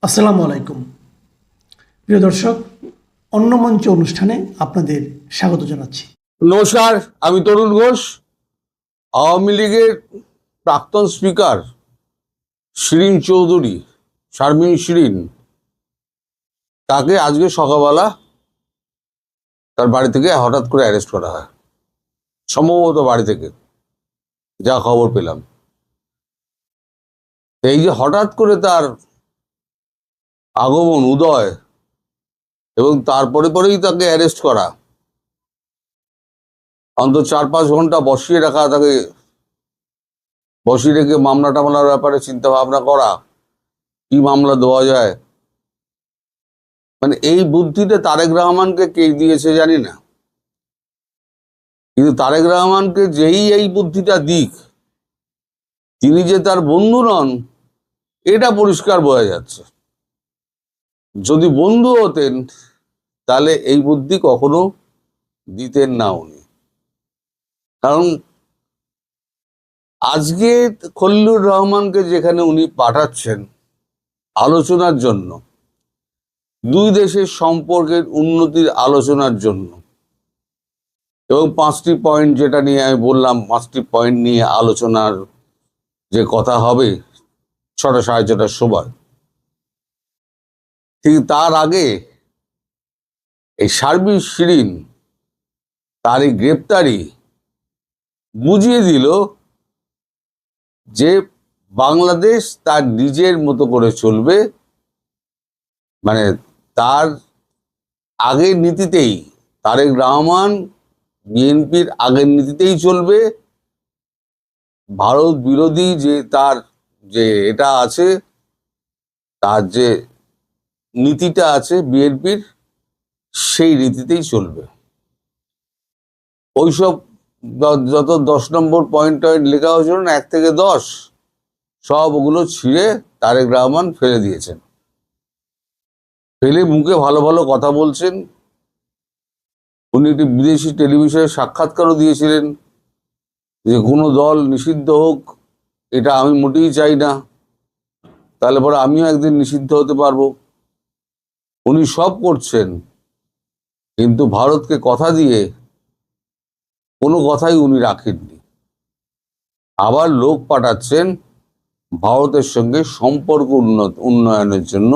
আসসালামু আলাইকুম প্রিয় দর্শক, অন্য মঞ্চ অনুষ্ঠানে আপনাদের স্বাগত জানাচ্ছি। নমস্কার, আমি তরুণ ঘোষ। আওয়ামী লীগের প্রাক্তন স্পিকার শিরিন চৌধুরী, শারমিন শিরিন, তাকে আজকে সকালবেলা তার বাড়ি থেকে হঠাৎ করে অ্যারেস্ট করা হয়, সম্ভবত বাড়ি থেকে, যা খবর পেলাম। এই যে হঠাৎ করে তার আগমন, উদয়, এবং তারপরে পরেই তাকে অ্যারেস্ট করা, অন্তত 4-5 ঘন্টা বসিয়ে রাখা, তাকে বসিয়ে রেখে মামলা টামলার ব্যাপারে চিন্তা ভাবনা করা, কি মামলা দেওয়া যায়। মানে এই বুদ্ধিটা তারেক রহমানকে কে দিয়েছে জানি না, কিন্তু তারেক রহমানকে যেই এই বুদ্ধিটা দিক, তিনি যে তার বন্ধু নন এটা পরিষ্কার বোঝা যাচ্ছে। যদি বন্ধু হতেন তাহলে এই বুদ্ধি কখনো দিতেন না উনি। কারণ আজকে খলিলুর রহমানকে যেখানে উনি পাঠাচ্ছেন আলোচনার জন্য, দুই দেশের সম্পর্কের উন্নতির আলোচনার জন্য, এবং 5টি পয়েন্ট যেটা নিয়ে আমি বললাম, 5টি পয়েন্ট নিয়ে আলোচনার যে কথা হবে 6টা-6:30টার সময়, ঠিক তার আগে এই শারমিন শিরিন, তার এই গ্রেপ্তারি বুঝিয়ে দিল যে বাংলাদেশ তার নিজের মতো করে চলবে। মানে তার আগের নীতিতেই, তারেক রহমান বিএনপির আগের নীতিতেই চলবে। ভারত বিরোধী যে তার যে এটা আছে, তার যে নীতিটা আছে বিএনপির, সেই নীতিতেই চলবে। ওইসব যত 10 নম্বর পয়েন্ট লেখা হয়েছিল না, 1 থেকে 10, সব ওগুলো ছিঁড়ে তারেক রহমান ফেলে দিয়েছেন। ফেলে মুখে ভালো ভালো কথা বলছেন। উনি একটি বিদেশি টেলিভিশনে সাক্ষাৎকারও দিয়েছিলেন যে কোনো দল নিষিদ্ধ হোক, এটা আমি মোটেই চাই না, তাহলে পরে আমিও একদিন নিষিদ্ধ হতে পারবো। উনি সব করছেন, কিন্তু ভারতকে কথা দিয়ে কোনো কথাই উনি রাখেননি। আবার লোক পাঠাচ্ছেন ভারতের সঙ্গে সম্পর্ক উন্নয়নের জন্য,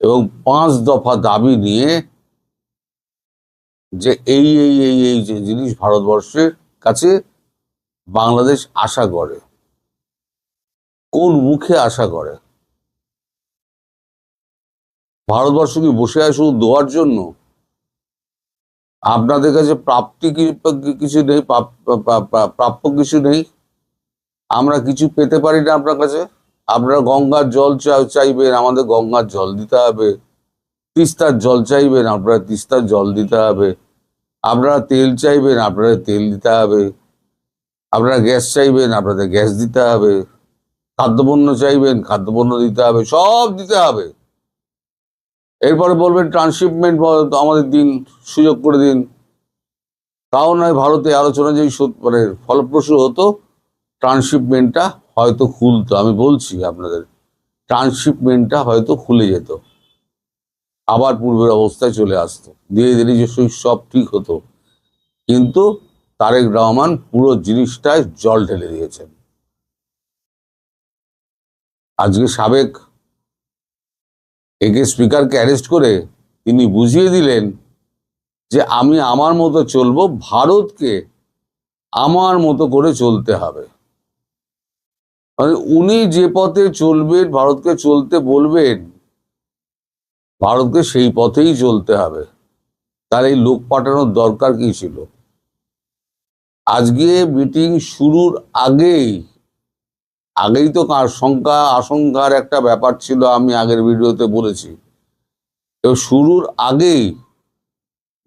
এবং 5 দফা দাবি নিয়ে, যে এই এই এই এই যে জিনিস ভারতবর্ষের কাছে বাংলাদেশ আশা করে। কোন মুখে আশা করে? ভারতবর্ষ কি বসে আছে শুধু দেওয়ার জন্য? আপনাদের কাছে প্রাপ্তি কিছু নেই, প্রাপ্য কিছু নেই, আমরা কিছু পেতে পারি না আপনার কাছে। আপনারা গঙ্গার জল চাইবেন, আমাদের গঙ্গার জল দিতে হবে। তিস্তার জল চাইবেন, আপনারা তিস্তার জল দিতে হবে। আপনারা তেল চাইবেন, আপনারা তেল দিতে হবে। আপনারা গ্যাস চাইবেন, আপনাদের গ্যাস দিতে হবে। খাদ্যপণ্য চাইবেন, খাদ্যপণ্য দিতে হবে, সব দিতে হবে। এরপরে বলবেন ট্রান্সশিপমেন্ট আমাদের দিন, সুযোগ করে দিন। তাও নয়, ভারতে আলোচনা যেই মানে ফলপ্রসূ হতো, ট্রান্সশিপমেন্টটা হয়তো খুলতো। আমি বলছি আপনাদের, ট্রান্সশিপমেন্টটা হয়তো খুলে যেত, আবার পূর্বের অবস্থায় চলে আসতো, ধীরে ধীরে যে সব ঠিক হতো। কিন্তু তারেক রহমান পুরো জিনিসটায় জল ঢেলে দিয়েছেন। আজকে সাবেক একে স্পিকারকে অ্যারেস্ট করে তিনি বুঝিয়ে দিলেন যে আমি আমার মতো চলবো, ভারতকে আমার মতো করে চলতে হবে। মানে উনি যে পথে চলবেন, ভারতকে চলতে বলবেন, ভারতকে সেই পথেই চলতে হবে। তার এই লোক পাঠানোর দরকার কি ছিল? আজকে মিটিং শুরুর আগেই তো আশঙ্কার একটা ব্যাপার ছিল, আমি আগের ভিডিওতে বলেছি। তো শুরুর আগেই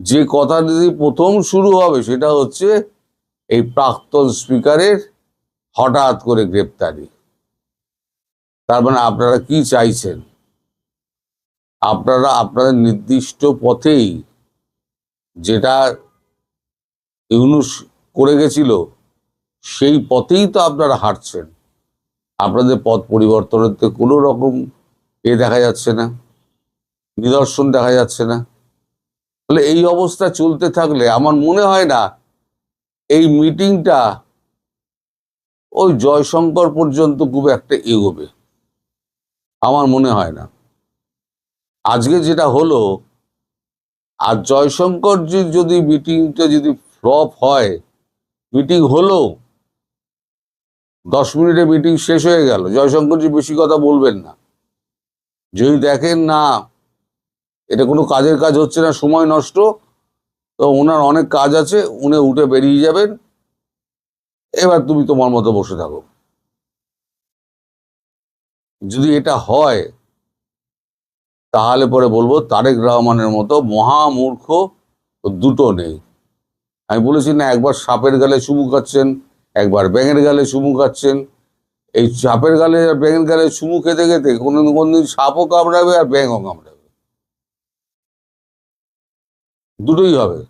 যে কথা যদি প্রথম শুরু হবে, সেটা হচ্ছে এই প্রাক্তন স্পিকারের হঠাৎ করে গ্রেপ্তারি। তার মানে আপনারা কি চাইছেন? আপনারা আপনাদের নির্দিষ্ট পথেই, যেটা ইউনূস করে গেছিল, সেই পথেই তো আপনারা হাঁটছেন। আপনাদের পথ পরিবর্তনের তো কোনো রকম দেখা যাচ্ছে না, নিদর্শন দেখা যাচ্ছে না। ফলে এই অবস্থা চলতে থাকলে আমার মনে হয় না এই মিটিংটা ওই জয়শঙ্কর পর্যন্ত খুব একটা এগোবে, আমার মনে হয় না। আজকে যেটা হলো, আর জয়শঙ্করজি যদি মিটিংটা যদি ফ্লপ হয়, মিটিং হলো 10 মিনিটে মিটিং শেষ হয়ে গেল, জয়শঙ্করজি বেশি কথা বলবেন না। যদি দেখেন না এটা কোনো কাজের কাজ হচ্ছে না, সময় নষ্ট, তো ওনার অনেক কাজ আছে, উনি উঠে বেরিয়ে যাবেন, এবার তুমি তোমার মতো বসে থাকো। যদি এটা হয় তাহলে পরে বলবো তারেক রহমানের মতো মহামূর্খ দুটো নেই। আমি বলেছি না, একবার সাপের গালে চুমু খাচ্ছেন, একবার ব্যাঙের গালে চুমু খাচ্ছেন। এই সাপের গালে আর ব্যাঙের গালে চুমু খেতে খেতে কোনদিন সাপও কামড়াবে আর ব্যাঙও কামড়াবে, দুটোই হবে।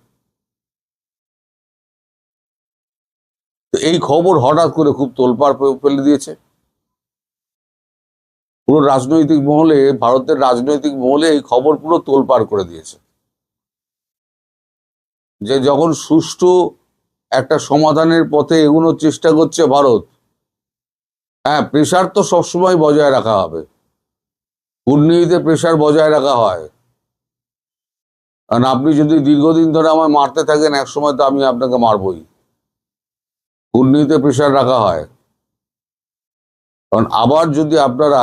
তো এই খবর হঠাৎ করে খুব তোলপাড় ফেলে দিয়েছে পুরো রাজনৈতিক মহলে, ভারতের রাজনৈতিক মহলে এই খবর পুরো তোলপাড় করে দিয়েছে যে যখন সুষ্ঠু একটা সমাধানের পথে এগোনোর চেষ্টা করছে ভারত, হ্যাঁ, প্রেশার তো সবসময় বজায় রাখা হবে, কূটনীতিতে প্রেশার বজায় রাখা হয়। কারণ আপনি যদি দীর্ঘদিন ধরে আমায় মারতে থাকেন, একসময় তো আমি আপনাকে মারবই। কূটনীতিতে প্রেশার রাখা হয়, কারণ আবার যদি আপনারা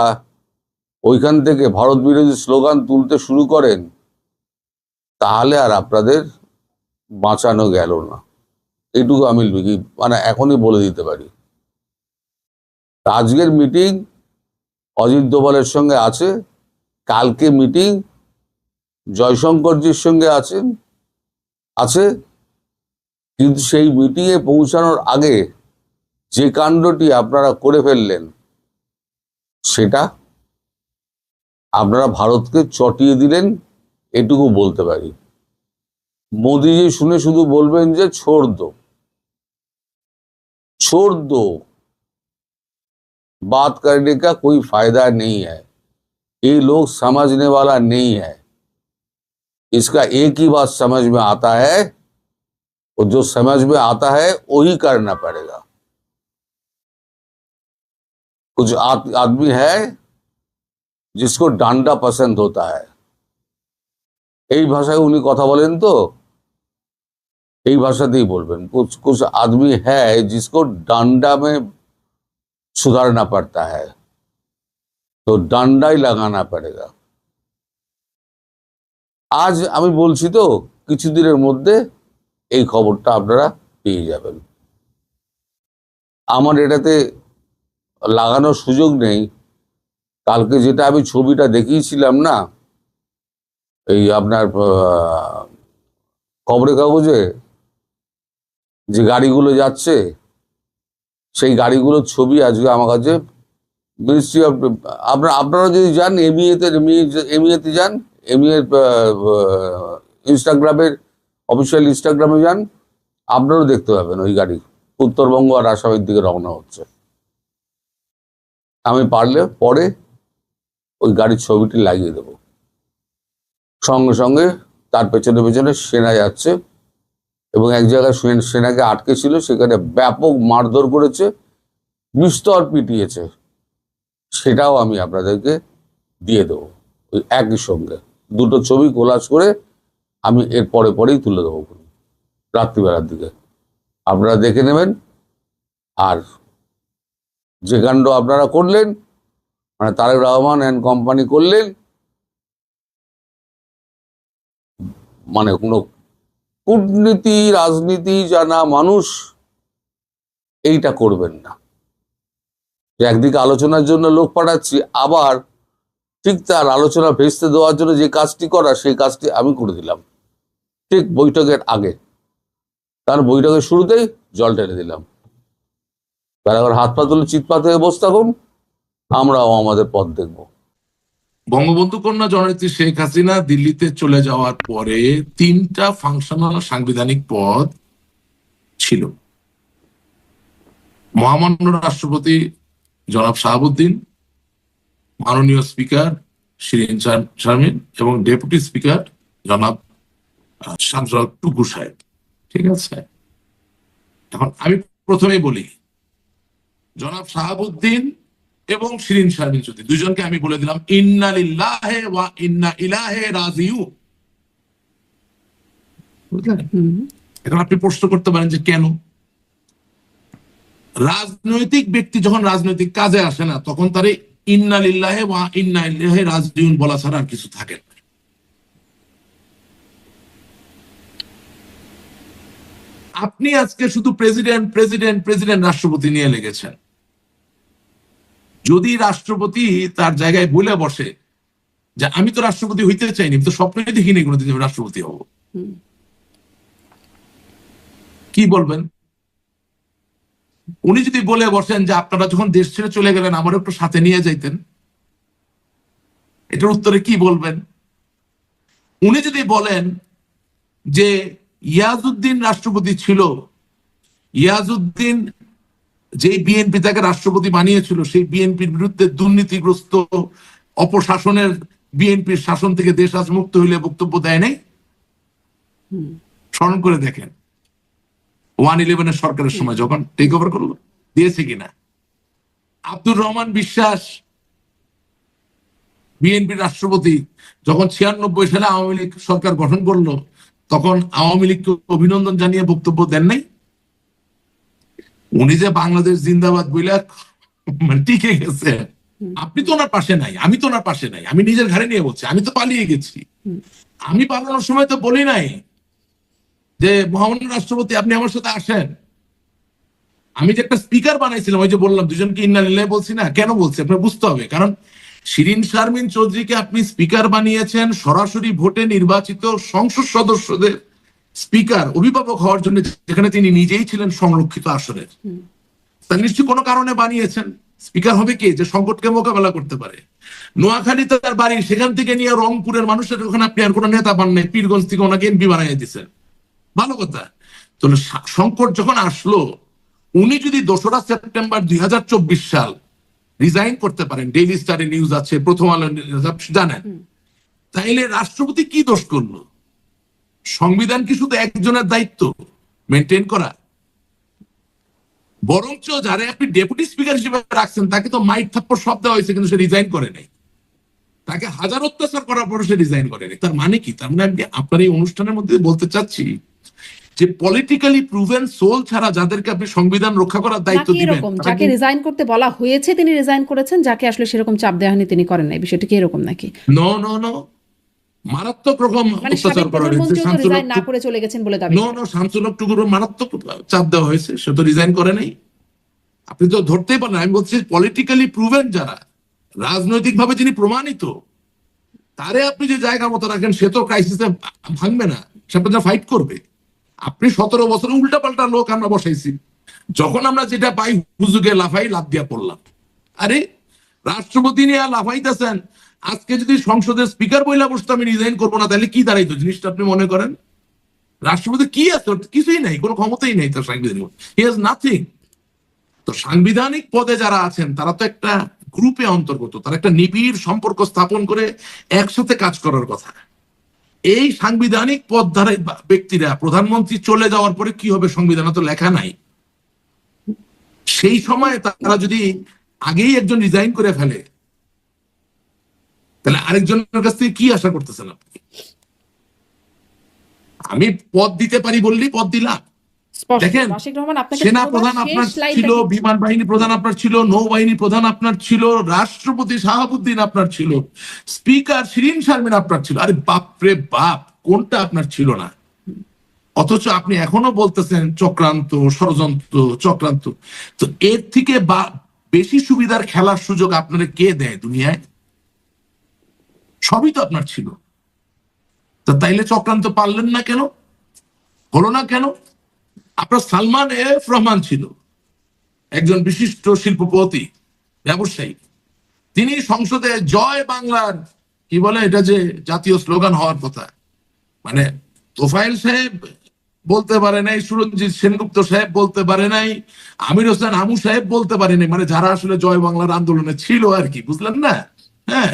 ওইখান থেকে ভারত বিরোধী স্লোগান তুলতে শুরু করেন, তাহলে আর আপনাদের বাঁচানো গেল না। এইটুকু আমি মানে এখনই বলে দিতে পারি। আজকের মিটিং অজিত দোভালের সঙ্গে আছে, কালকে মিটিং জয়শঙ্করজির সঙ্গে আছে, কিন্তু সেই মিটিংয়ে পৌঁছানোর আগে যে কাণ্ডটি আপনারা করে ফেললেন, সেটা আপনারা ভারতকে চটিয়ে দিলেন, এটুকু বলতে পারি। মোদিজি শুনে শুধু বলবেন যে ছোড় দো, छोड़ दो, बात करने का कोई फायदा नहीं है, ये लोग समझने वाला नहीं है। इसका एक ही बात समझ में आता है, और जो समझ में आता है वही करना पड़ेगा। कुछ आदमी है जिसको डांडा पसंद होता है, এই ভাষায় উনি কথা বলেন, তো এই ভাষাতেই বলবেন। कुछ कुछ आदमी है जिसको डांडा में सुधारना पड़ता है, तो डांडा ही लगाना पड़ेगा। আজ আমি বলছি, তো কিছুদিনের মধ্যে এই খবরটা আপনারা পেয়ে যাবেন। আমার এটাতে লাগানোর সুযোগ নেই। কালকে যেটা আমি ছবিটা দেখিয়েছিলাম না, এই আপনার খবরের কাগজে যে গাড়িগুলো যাচ্ছে, সেই গাড়িগুলোর ছবি আজকে আমার কাছে মিনিস্ট্রি অফ, আপনারা যদি যান এমইএতে যান, এমইএর ইনস্টাগ্রামের অফিসিয়াল ইনস্টাগ্রামে যান, আপনারাও দেখতে পাবেন ওই গাড়ি উত্তরবঙ্গ আর আসামের দিকে রওনা হচ্ছে। আমি পারলে পরে ওই গাড়ির ছবিটি লাগিয়ে দেব। সঙ্গে সঙ্গে তার পেছনে পেছনে সেনা যাচ্ছে, এবং এক জায়গায় সেনাকে আটকে ছিল, সেখানে ব্যাপক মারধর করেছে, বিস্তর পিটিয়েছে, সেটাও আমি আপনাদেরকে দিয়ে দেবো ওই একই সঙ্গে। দুটো ছবি কোলাজ করে আমি এর পরেই তুলে দেবো রাত্রিবেলার দিকে, আপনারা দেখে নেবেন। আর যে কাণ্ড আপনারা করলেন, মানে তারেক রহমান অ্যান্ড কোম্পানি করলেন, মানে কোনো কূটনীতি রাজনীতি জানা মানুষ এইটা করবেন না। একদিকে আলোচনার জন্য লোক পাঠাচ্ছি, আবার ঠিক তার আলোচনা ভেস্তে দেওয়ার জন্য যে কাজটি করা, সেই কাজটি আমি করে দিলাম ঠিক বৈঠকের আগে। তার বৈঠকের শুরুতেই জল টেনে দিলাম, তার আবার হাত পা তুলে চিৎপাত হয়ে বসে থাকুন, আমরাও আমাদের পথ দেখব। বঙ্গবন্ধু কন্যা জননেত্রী শেখ হাসিনা দিল্লিতে চলে যাওয়ার পরে 3টা ফাংশনাল সাংবিধানিক পদ ছিল। মহামান্য রাষ্ট্রপতি জনাব শাহাবুদ্দিন, মাননীয় স্পিকার শিরিন শারমিন এবং ডেপুটি স্পিকার জনাব শামসুল হক টুকু সাহেব। ঠিক আছে, এখন আমি প্রথমেই বলি, জনাব শাহাবুদ্দিন এবং শিরিন শারমিন চৌধুরী দুজনকে আমি বলে দিলাম ইন্না লিল্লাহি ওয়া ইন্না ইলাইহি রাজিউন। বুঝলেন? এখন আপনি প্রশ্ন করতে পারেন যে কেন? রাজনৈতিক ব্যক্তি যখন রাজনৈতিক কাজে আসে না, তখন তার ইন্না লিল্লাহি ওয়া ইন্না ইলাইহি রাজিউন বলা ছাড়া আর কিছু থাকে না। আপনি আজকে শুধু প্রেসিডেন্ট প্রেসিডেন্ট প্রেসিডেন্ট রাষ্ট্রপতি নিয়ে লেগেছেন। যদি রাষ্ট্রপতি তার জায়গায় বলে বসে যে আমি তো রাষ্ট্রপতি হইতে চাইনি, আমি তো স্বপ্নে দেখিনি কোনোদিন আমি রাষ্ট্রপতি হব, কি বলবেন? উনি যদি বলে বসেন যে আপনারা যখন দেশ ছেড়ে চলে গেলেন আমার একটু সাথে নিয়ে যাইতেন, এটার উত্তরে কি বলবেন? উনি যদি বলেন যে ইয়াজউদ্দিন রাষ্ট্রপতি ছিল, ইয়াজউদ্দিন যে বিএনপি তাকে রাষ্ট্রপতি বানিয়েছিল, সেই বিএনপির বিরুদ্ধে দুর্নীতিগ্রস্ত অপশাসনের বিএনপির শাসন থেকে দেশ আজ মুক্ত হইলে বক্তব্য দেয় নাই? স্মরণ করে দেখেন 111 সরকারের সময় যখন টেক ওভার করলো, দিয়েছে কিনা? আব্দুর রহমান বিশ্বাস বিএনপির রাষ্ট্রপতি যখন 96 সালে আওয়ামী লীগ সরকার গঠন করলো, তখন আওয়ামী লীগকে অভিনন্দন জানিয়ে বক্তব্য দেন নাই? উনি যে বাংলাদেশ জিন্দাবাদ বইলা মানে টিকে গেছে, আপনি তো ওনার পাশে নাই, আমি তো ওনার পাশে নাই, আমি নিজের ঘরে নিয়ে বলছি, আমি তো পালিয়ে গেছি। আমি পালানোর সময় তো বলি নাই যে মহামান্য রাষ্ট্রপতি আপনি আমার সাথে আসেন। আমি যে একটা স্পিকার বানাইছিলাম, ওই যে বললাম দুজনকে ইন্না লিল্লাহি বলছি না, কেন বলছি আপনার বুঝতে হবে। কারণ শিরিন শারমিন চৌধুরীকে আপনি স্পিকার বানিয়েছেন সরাসরি ভোটে নির্বাচিত সংসদ সদস্যদের স্পিকার, অভিভাবক হওয়ার জন্য, যেখানে তিনি নিজেই ছিলেন সংরক্ষিত আসনের। তা নিশ্চয়ই কোনো কারণে বানিয়েছেন। স্পিকার হবে কে? যে সংকটকে মোকাবেলা করতে পারে। নোয়াখালী তার বাড়ি, সেখান থেকে নিয়ে রংপুরের মানুষের ওখানে আপনি আর কোনো নেতা পান নাই, পীরগঞ্জ থেকে ওনাকে এমপি বানিয়ে দিচ্ছেন, ভালো কথা। তো সংকট যখন আসলো, উনি যদি 2রা সেপ্টেম্বর 2024 সাল রিজাইন করতে পারেন, ডেইলি স্টারে নিউজ আছে, প্রথম আলো জানেন, তাইলে রাষ্ট্রপতি কি দোষ করলো? সংবিধান কি শুধু একজনের দায়িত্ব মেনটেন করা? বরঞ্চ যারা আপনি ডেপুটি স্পিকার হিসেবে রাখছেন তাকে তো মাইক থাপ্পড় সব দেওয়া হয়েছে, কিন্তু সে রিজাইন করে নাই। তাকে হাজার অত্যাচার করার পর সে রিজাইন করে নাই। তার মানে কি? তার মানে আমি আপনার এই অনুষ্ঠানের মধ্যে বলতে চাচ্ছি যে পলিটিক্যালি প্রুভেন সোল ছাড়া যাদেরকে আপনি সংবিধান রক্ষা করার দায়িত্ব দিবেন, যাকে রিজাইন করতে বলা হয়েছে তিনি রিজাইন করেছেন, যাকে আসলে সেরকম চাপ দেওয়া হয়নি তিনি করেন নাই। বিষয়টা কি এরকম নাকি? নো নো নো, মারাত্মক রকম মানে অত্যাচার করা হয়েছে। রিজাইন না করে চলে গেছেন বলে দাবি? নো নো, শামসুল হক টুকুর মারাত্মক চাপ দেওয়া হয়েছে, সে তো রিজাইন করে নাই। আপনি তো ধরতেই পারেন। আমি বলছি পলিটিক্যালি প্রুভেন যারা, রাজনৈতিক ভাবে যিনি প্রমাণিত, তারে আপনি যে জায়গা মতো রাখেন, সে তো ক্রাইসিসে ভাঙবে না, সে আপনার ফাইট করবে। আপনি 17 বছর উল্টা পাল্টা লোক আমরা বসাইছি, যখন আমরা যেটা পাই হুজুগে লাফাই লাফ দিয়া পড়লাম। আরে রাষ্ট্রপতি নিয়ে লাফাইতেছেন, আজকে যদি সংসদের স্পিকার বইলা বসতো আমি রিজাইন করবো না, তাহলে কি দাঁড়াইতো জিনিসটা আপনি মনে করেন? রাষ্ট্রপতি কি আছে? কিছুই নাই, কোনো ক্ষমতাই নেই তার সাংবিধানিক, হি হ্যাজ নাথিং। তো সাংবিধানিক পদে যারা আছেন তারা তো একটা গ্রুপে অন্তর্গত, তারা একটা নিবিড় সম্পর্ক স্থাপন করে একসাথে কাজ করার কথা। এই সাংবিধানিক পদধারী ব্যক্তিরা প্রধানমন্ত্রী চলে যাওয়ার পরে কি হবে সংবিধানে তো লেখা নাই। সেই সময় তারা যদি আগেই একজন রিজাইন করে ফেলে, তাহলে আরেকজনের কাছ থেকে কি আশা করতেছেন আপনি? আমি পদ দিতে পারি বললেই পদ দিলাম। দেখেন, সেনা প্রধান আপনার ছিল, বিমান বাহিনী প্রধান আপনার ছিল, নৌবাহিনী প্রধান আপনার ছিল, রাষ্ট্রপতি শাহাবুদ্দিন আপনার ছিল, স্পিকার শিরিন শারমিন আপনার ছিল। আরে বাপরে বাপ, কোনটা আপনার ছিল না? অথচ আপনি এখনো বলতেছেন চক্রান্ত, ষড়যন্ত্র, চক্রান্ত। তো এর থেকে বেশি সুবিধার খেলার সুযোগ আপনারা কে দেয় দুনিয়ায়? সবই তো আপনার ছিল। তো তাইলে চক্রান্ত পারলেন না কেন? হলো না কেন? আপনার সালমান এফ রহমান ছিল একজন বিশিষ্ট শিল্পপতি, ব্যবসায়ী। তিনি সংসদে জয় বাংলার কি বলে এটা যে জাতীয় স্লোগান হওয়ার কথা, মানে তোফায়েল সাহেব বলতে পারে নাই, সুরঞ্জিত সেনগুপ্ত সাহেব বলতে পারে নাই, আমির হোসেন আমু সাহেব বলতে পারে নাই, মানে যারা আসলে জয় বাংলার আন্দোলনে ছিল আর কি, বুঝলেন না? হ্যাঁ,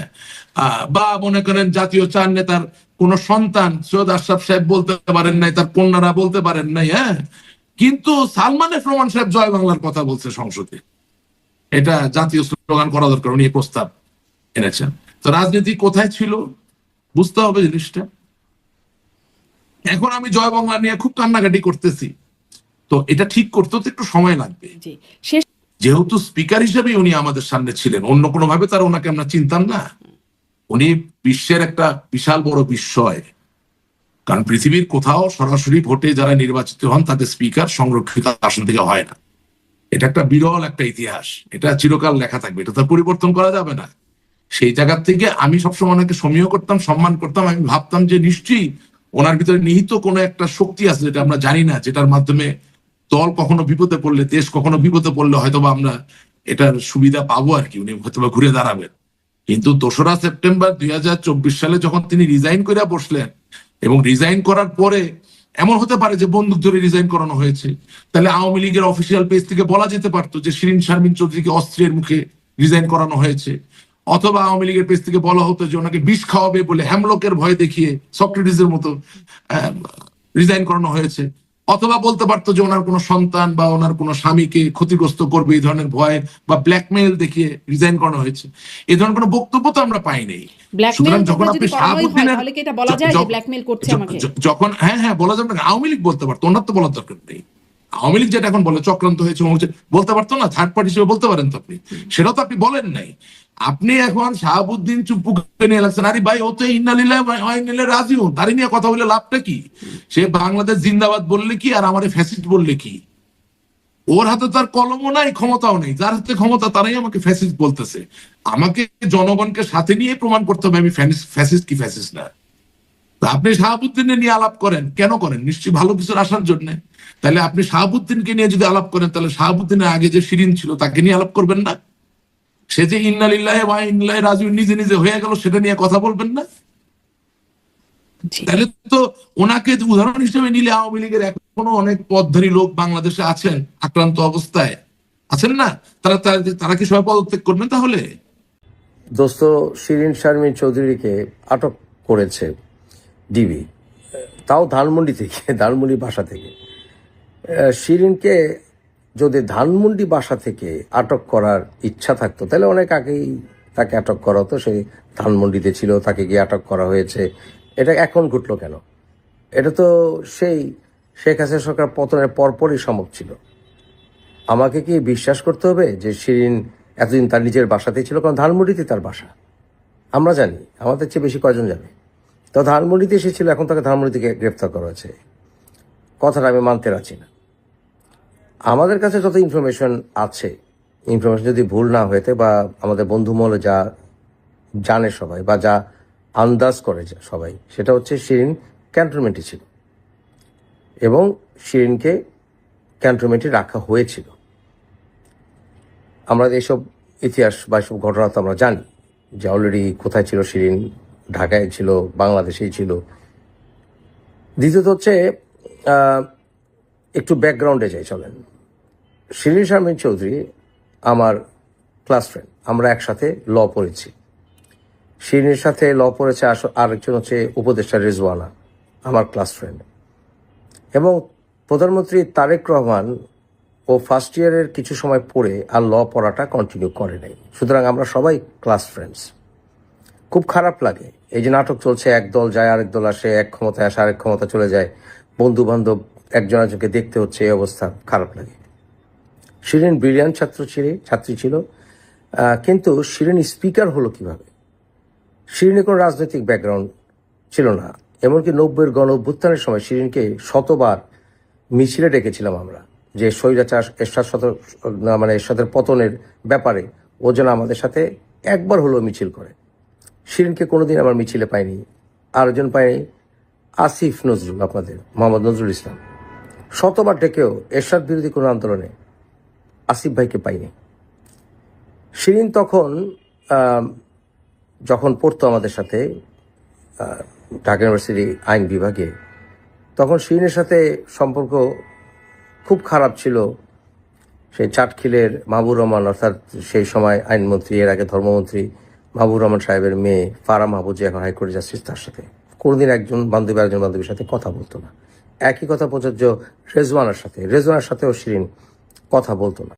বা মনে করেন জাতীয় চার নেতার কোন সন্তান সৈয়দ আশরাফ সাহেব বলতে পারেন নাই, তার কন্যারা বলতে পারেন নাই, হ্যাঁ, কিন্তু সালমান এফ রহমান সাহেব জয় বাংলার কথা বলছে সংসদে। এটা জাতীয় স্লোগান করা দরকার, উনি এই প্রস্তাব এনেছেন। তো রাজনীতি কোথায় ছিল বুঝতে হবে জিনিসটা। এখন আমি জয় বাংলা নিয়ে খুব কান্নাকাটি করতেছি, তো এটা ঠিক করতে তো একটু সময় লাগবে। জি, শেষ যেহেতু স্পিকার হিসেবে উনি আমাদের সামনে ছিলেন, অন্য কোনো ভাবে তার ওনাকে আমরা চিনতাম না। উনি বিশ্বের একটা বিশাল বড় বিস্ময়, কারণ পৃথিবীর কোথাও সরাসরি ভোটে যারা নির্বাচিত হন তাদের স্পিকার সংরক্ষিত আসন থেকে হয় না। এটা একটা বিরল একটা ইতিহাস, এটা চিরকাল লেখা থাকবে, এটা তো পরিবর্তন করা যাবে না। সেই জায়গা থেকে আমি সবসময় ওনাকে সমীহ করতাম, সম্মান করতাম। আমি ভাবতাম যে নিশ্চয়ই ওনার ভিতরে নিহিত কোনো একটা শক্তি আছে যেটা আমরা জানি না, যেটার মাধ্যমে দল কখনো বিপদে পড়লে, দেশ কখনো বিপদে পড়লে হয়তোবা আমরা এটার সুবিধা পাবো আর কি, উনি হয়তোবা ঘুরে দাঁড়াবেন। কিন্তু 2রা সেপ্টেম্বর 2024 সালে যখন তিনি রিজাইন করে বসলেন, এবং রিজাইন করার পরে এমন হতে পারে যে বন্দুক ধরে রিজাইন করানো হয়েছে, তাহলে আওয়ামী লীগের অফিসিয়াল পেজ থেকে বলা যেতে পারতো যে শিরীন শারমিন চৌধুরীকে অস্ত্রের মুখে রিজাইন করানো হয়েছে, অথবা আওয়ামী লীগের পেজ থেকে বলা হতো যে ওনাকে বিষ খাওয়াবে বলে হ্যামলকের ভয় দেখিয়ে সক্রেটিসের মতো রিজাইন করানো হয়েছে, অথবা বলতে পারতো যে ওনার কোনো সন্তান বা ওনার কোনো স্বামীকে ক্ষতিগ্রস্ত করবে এই ধরনের ভয় বা ব্ল্যাকমেইল দেখিয়ে রিজাইন করানো হয়েছে। এই ধরনের কোনো বক্তব্য তো আমরা পাই নাই। ব্ল্যাকমেইল যখন আপনি শাহাবুদ্দিনের তাহলে কি এটা বলা যায় যে ব্ল্যাকমেইল করছে আমাকে? যখন হ্যাঁ বলা যাবে না, আওয়ামী লীগ বলতে পারতো, ওনার তো বলার দরকার নেই। আওয়ামী লীগ যেটা এখন বলে চক্রান্ত হয়েছে বলতে পারতো না, থার্ড পার্টি হিসেবে বলতে পারেন তো আপনি, সেটাও তো আপনি বলেন নাই। আপনি এখন শাহাবুদ্দিন চুপ্পুকে নিয়ে লাগছেন, আরে ভাই ও তো ইন্নালিল্লাহি রাজিউন, তারই নিয়ে কথা বলে লাভটা কি? সে বাংলাদেশ জিন্দাবাদ বললে কি আর আমারে ফ্যাসিস্ট বললে কি? ওর হাতে তার কলমও নাই, ক্ষমতাও নেই। যার হাতে ক্ষমতা তারাই আমাকে ফ্যাসিস্ট বলতেছে। আমাকে জনগণকে সাথে নিয়ে প্রমাণ করতে হবে আমি ফ্যাসিস্ট কি ফ্যাসিস্ট না। আপনি শাহাবুদ্দিনের নিয়ে আলাপ করেন, কেন করেন? নিশ্চয়ই ভালো কিছুর আসার জন্য। তাহলে আপনি শাহাবুদ্দিনকে নিয়ে যদি আলাপ করেন, তাহলে শাহাবুদ্দিনের আগে যে শিরিন ছিল তাকে নিয়ে আলাপ করবেন না? সে যে ইন্নালিল্লাহি ওয়া ইন্নাইহি রাজিউন নিজে নিজে হয়ে গেল, সেটা নিয়ে কথা বলবেন না? তাহলে তো ওনাকে উদাহরণ হিসেবে নিলে আওয়ামী লীগের এখনো অনেক পদধারী লোক বাংলাদেশে আছেন, আক্রান্ত অবস্থায় আছেন না? তারা কি সবাই পদত্যাগ করবেন তাহলে? দোস্ত, শিরীন শারমিন চৌধুরীকে আটক করেছে ডিবি, তাও ধানমন্ডি থেকে, ধানমন্ডি বাসা থেকে। শিরীনকে যদি ধানমন্ডি বাসা থেকে আটক করার ইচ্ছা থাকতো তাহলে অনেক আগেই তাকে আটক করা হতো। সে ধানমন্ডিতে ছিল, তাকে গিয়ে আটক করা হয়েছে। এটা এখন ঘটলো কেন? এটা তো সেই শেখ হাসিনা সরকার পতনের পরপরই সম্ভব ছিল। আমাকে কি বিশ্বাস করতে হবে যে শিরীন এতদিন তার নিজের বাসাতেই ছিল? কারণ ধানমন্ডিতে তার বাসা, আমরা জানি, আমাদের চেয়ে বেশি কয়জন জানে। তো ধানমন্ডিতে এসেছিল, এখন তাকে ধানমন্ডি থেকে গ্রেফতার করা হয়েছে। কথাটা আমি মানতে রাজি না। আমাদের কাছে যত ইনফরমেশন আছে, ইনফরমেশন যদি ভুল না হয়েতে বা আমাদের বন্ধু মহলে যা জানে সবাই বা যা আন্দাজ করে সবাই, সেটা হচ্ছে শিরীন ক্যান্টনমেন্টে ছিল এবং শিরীনকে ক্যান্টনমেন্টে রাখা হয়েছিল। আমরা এইসব ইতিহাস বা এসব ঘটনা তো আমরা জানি যে অলরেডি কোথায় ছিল শিরীন, ঢাকায় ছিল, বাংলাদেশেই ছিল। দ্বিতীয়ত হচ্ছে একটু ব্যাকগ্রাউন্ডে যাই, চলেন। শিরীন শারমিন চৌধুরী আমার ক্লাস ফ্রেন্ড, আমরা একসাথে ল পড়েছি। শিরীনের সাথে ল পড়েছে আরেকজন হচ্ছে উপদেষ্টা রিজওয়ানা, আমার ক্লাস ফ্রেন্ড। এবং প্রধানমন্ত্রী তারেক রহমান ও ফার্স্ট ইয়ারের কিছু সময় পড়ে আর ল পড়াটা কন্টিনিউ করে নাই। সুতরাং আমরা সবাই ক্লাস ফ্রেন্ডস। খুব খারাপ লাগে এই যে নাটক চলছে, এক দল যায় আরেক দল আসে, এক ক্ষমতায় আসে আরেক ক্ষমতা চলে যায়, বন্ধু বান্ধব একজন একজনকে দেখতে হচ্ছে, এই অবস্থা খারাপ লাগে। শিরীন ব্রিলিয়ান্ট ছাত্রী ছিল, কিন্তু শিরীন স্পিকার হলো কিভাবে? শিরীনের কোনো রাজনৈতিক ব্যাকগ্রাউন্ড ছিল না। এমনকি 90-এর গণ অভ্যুত্থানের সময় শিরীনকে শতবার মিছিলে ডেকেছিলাম আমরা, যে স্বৈরাচার এরশাদের পতনের ব্যাপারে ও যেন আমাদের সাথে একবার হলেও মিছিল করে। শিরীনকে কোনোদিন আমার মিছিলে পাইনি। আরেকজন পাইনি আসিফ নজরুল, আপনাদের মোহাম্মদ নজরুল ইসলাম, শতবার ডেকেও এরশাদ বিরোধী কোনো আন্দোলনে আসিফ ভাইকে পাইনি। শিরীন তখন যখন পড়তো আমাদের সাথে ঢাকা ইউনিভার্সিটি আইন বিভাগে, তখন শিরীনের সাথে সম্পর্ক খুব খারাপ ছিল। সেই চাটখিলের মাহবুর রহমান, অর্থাৎ সেই সময় আইনমন্ত্রী, এর আগে ধর্মমন্ত্রী মাহবুব রহমান সাহেবের মেয়ে ফারা মাহবুব যে এখন হাইকোর্ট জাস্টিস, তার সাথে কোনোদিন একজন বান্ধবীর সাথে কথা বলতো না। একই কথা প্রযোজ্য রেজওয়ানার সাথেও শিরিন কথা বলতো না।